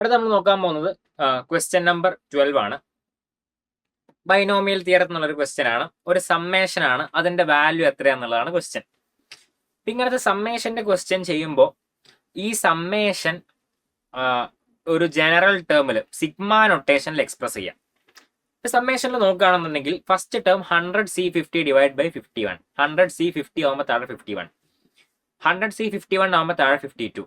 അടുത്ത നമ്മൾ നോക്കാൻ പോകുന്നത് ക്വസ്റ്റ്യൻ നമ്പർ 12 ആണ്. ബൈനോമിയൽ തിയറം എന്നുള്ളൊരു ക്വസ്റ്റ്യൻ ആണ്. ഒരു സമ്മേഷൻ ആണ്. അതിന്റെ വാല്യൂ എത്രയാന്നുള്ളതാണ് ക്വസ്റ്റ്യൻ. ഇങ്ങനത്തെ സമ്മേഷന്റെ ക്വസ്റ്റ്യൻ ചെയ്യുമ്പോൾ ഈ സമ്മേഷൻ ഒരു ജനറൽ ടേമിൽ സിഗ്മ നൊട്ടേഷനിൽ എക്സ്പ്രസ് ചെയ്യാം. സമ്മേഷനിൽ നോക്കുകയാണെന്നുണ്ടെങ്കിൽ first term 100C50 divide by 51. 100C50 ആകുമ്പോൾ താഴെ 51. 100C51 ആകുമ്പോൾ താഴെ 52.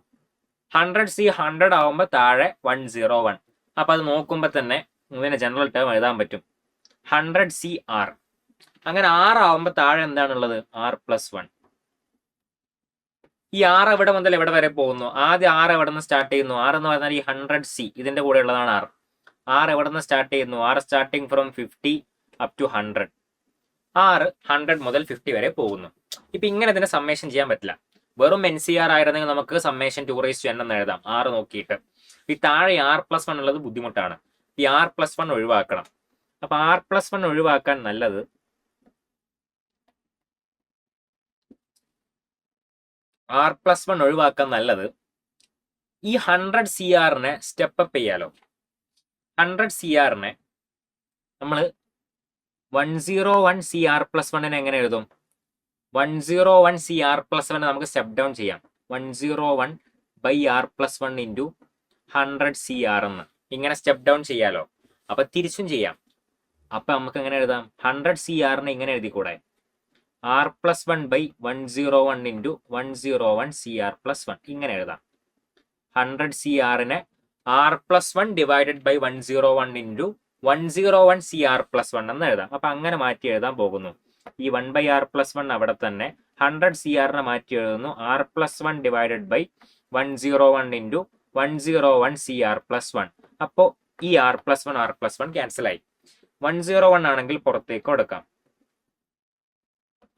100C100 ആവുമ്പോൾ താഴെ 101. അപ്പൊ അത് നോക്കുമ്പോൾ തന്നെ ഇതിനെ ജനറൽ ടേം എഴുതാൻ പറ്റും 100CR. അങ്ങനെ 6 ആവുമ്പോൾ താഴെ എന്താണുള്ളത്? R+1. ഈ 6 എവിടെ മുതൽ എവിടെ വരെ പോകുന്നു? ആദ്യം 6 എവിടെ നിന്ന് സ്റ്റാർട്ട് ചെയ്യുന്നു? 6 എന്ന് പറഞ്ഞാൽ ഈ 100C ഇതിന്റെ കൂടെ ഉള്ളതാണ് 6. 6 എവിടെ നിന്ന് സ്റ്റാർട്ട് ചെയ്യുന്നു? 6 സ്റ്റാർട്ടിങ് ഫ്രം 50 അപ് ടു 100. 6 100 മുതൽ 50 വരെ പോകുന്നു. ഇപ്പൊ ഇങ്ങനെ ഇതിനെ സമ്മേഷൻ ചെയ്യാൻ പറ്റില്ല. വെറും NCR ആയിരുന്നെങ്കിൽ നമുക്ക് സമ്മേഷൻ 2n എന്ന് എഴുതാം 6 നോക്കിയിട്ട്. ഈ താഴെ R+1 ഉള്ളത് ബുദ്ധിമുട്ടാണ്. ഈ R+1 ഒഴിവാക്കണം. അപ്പൊ R+1 ഒഴിവാക്കാൻ നല്ലത് ഈ 100CRനെ സ്റ്റെപ്പ് അപ്പ് ചെയ്യാലോ. 100CRനെ നമ്മൾ 101CR+1 എങ്ങനെ എഴുതും? 101CR+1 നമുക്ക് സ്റ്റെപ്പ് ഡൗൺ ചെയ്യാം. 101/R+1 ഇൻറ്റു 100CR എന്ന് ഇങ്ങനെ സ്റ്റെപ്പ് ഡൗൺ ചെയ്യാലോ. അപ്പൊ തിരിച്ചും ചെയ്യാം. അപ്പൊ നമുക്ക് എങ്ങനെ എഴുതാം? 100CRനെ ഇങ്ങനെ എഴുതിക്കൂടെ? R+1/101 ഇൻറ്റു 101CR+1 ഇങ്ങനെ എഴുതാം. 100CRനെ R+1 divided by 101 into 101CR+1 എന്ന് എഴുതാം. അപ്പൊ അങ്ങനെ മാറ്റി എഴുതാൻ പോകുന്നു. ഈ 1/R+1 അവിടെ തന്നെ 100CRനെ മാറ്റി എഴുതുന്നു R+1 divided by 101 into 101CR+1. അപ്പോ ഈ R+1 ക്യാൻസൽ ആയി. 101 ആണെങ്കിൽ പുറത്തേക്ക് കൊടുക്കാം.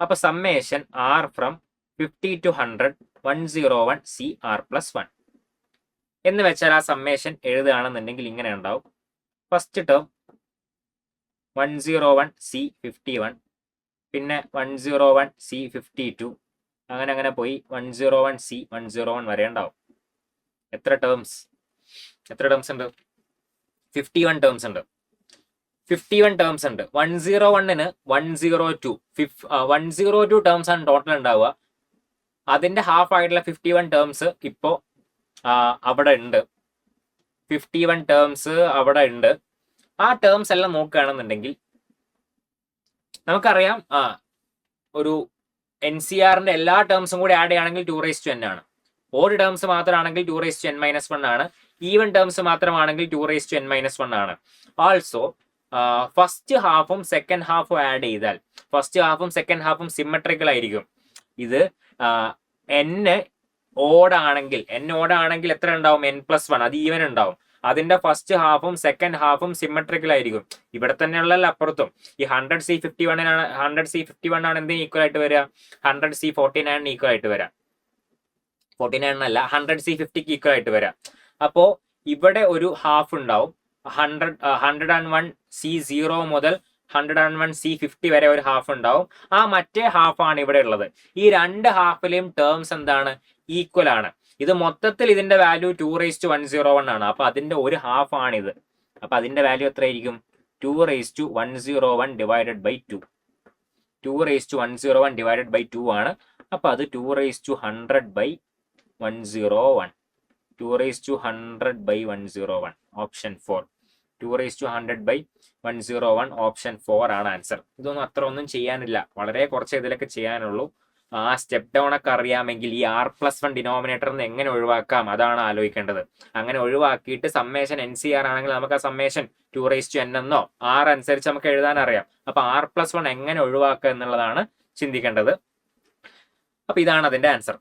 അപ്പൊ summation R from 50 to 100 101CR+1 എന്ന് വെച്ചാൽ ആ സമ്മേഷൻ എഴുതുകയാണെന്നുണ്ടെങ്കിൽ ഇങ്ങനെ ഉണ്ടാവും. ഫസ്റ്റ് ടേം 101C51, പിന്നെ 101C52, അങ്ങനെ പോയി 101C101 വരെ ഉണ്ടാവും. എത്ര ടേംസ് ഉണ്ട്? 51 ടേംസ് ഉണ്ട്. 101ന് 102 ടേംസ് ആണ് ടോട്ടൽ ഉണ്ടാവുക. അതിന്റെ ഹാഫ് ആയിട്ടുള്ള 51 ടേംസ് ഇപ്പോ അവിടെ ഉണ്ട്. 51 ടേംസ് അവിടെ ഉണ്ട്. ആ ടേംസ് എല്ലാം നോക്കുകയാണെന്നുണ്ടെങ്കിൽ നമുക്കറിയാം ഒരു NCRന്റെ എല്ലാ ടേംസും കൂടി ആഡ് ചെയ്യുകയാണെങ്കിൽ 2n ആണ്. ഓഡ് ടേംസ് മാത്രമാണെങ്കിൽ 2n-1 ആണ്. ഈവൻ ടേംസ് മാത്രമാണെങ്കിൽ 2n-1 ആണ്. ഓൾസോ ഫസ്റ്റ് ഹാഫും സെക്കൻഡ് ഹാഫും ആഡ് ചെയ്താൽ ഫസ്റ്റ് ഹാഫും സെക്കൻഡ് ഹാഫും സിമെട്രിക്കൽ ആയിരിക്കും. ഇത് n ഓഡ് ആണെങ്കിൽ എത്ര ഉണ്ടാവും? n+1. അത് ഈവൻ ഉണ്ടാവും. അതിന്റെ ഫസ്റ്റ് ഹാഫും സെക്കൻഡ് ഹാഫും സിമെട്രിക്കൽ ആയിരിക്കും. ഇവിടെ തന്നെയുള്ള അപ്പുറത്തും ഈ 100C51 ആണ് എന്തിന് ഈക്വൽ ആയിട്ട് വരിക? 100C49 ഈക്വൽ ആയിട്ട് വരാം. 49 അല്ല, 100C50 ഈക്വൽ ആയിട്ട് വരാം. അപ്പോ ഇവിടെ ഒരു ഹാഫ് ഉണ്ടാവും. 101C0 മുതൽ 101C50 വരെ ഒരു ഹാഫ് ഉണ്ടാവും. ആ മറ്റേ ഹാഫ് ആണ് ഇവിടെ ഉള്ളത്. ഈ രണ്ട് ഹാഫിലെയും ടേംസ് എന്താണ്? ഈക്വൽ ആണ്. ഇത് മൊത്തത്തിൽ ഇതിന്റെ വാല്യൂ 2^101 ആണ്. അപ്പൊ അതിന്റെ ഒരു ഹാഫ് ആണിത്. അപ്പൊ അതിന്റെ വാല്യൂ എത്രയായിരിക്കും? 2^101 ഡിവൈഡഡ് ബൈ 2. 2^101 ഡിവൈഡഡ് ബൈ 2 ആണ്. അപ്പൊ അത് 2^100/101. 2^100/101 ഓപ്ഷൻ 4. 2^100/101 ഓപ്ഷൻ 4 ആണ് ആൻസർ. ഇതൊന്നും അത്ര ഒന്നും ചെയ്യാനില്ല. വളരെ കുറച്ച് ഇതിലൊക്കെ ചെയ്യാനുള്ളൂ. ആ സ്റ്റെപ്പ് ഡൗൺ ഒക്കെ അറിയാമെങ്കിൽ ഈ R+1 ഡിനോമിനേറ്ററിന് എങ്ങനെ ഒഴിവാക്കാം അതാണ് ആലോചിക്കേണ്ടത്. അങ്ങനെ ഒഴിവാക്കിയിട്ട് സമ്മേഷൻ NCR ആണെങ്കിൽ നമുക്ക് ആ സമ്മേഷൻ 2n എന്നോ R അനുസരിച്ച് നമുക്ക് എഴുതാൻ അറിയാം. അപ്പൊ R+1 എങ്ങനെ ഒഴിവാക്കുക എന്നുള്ളതാണ് ചിന്തിക്കേണ്ടത്. അപ്പൊ ഇതാണ് അതിന്റെ ആൻസർ.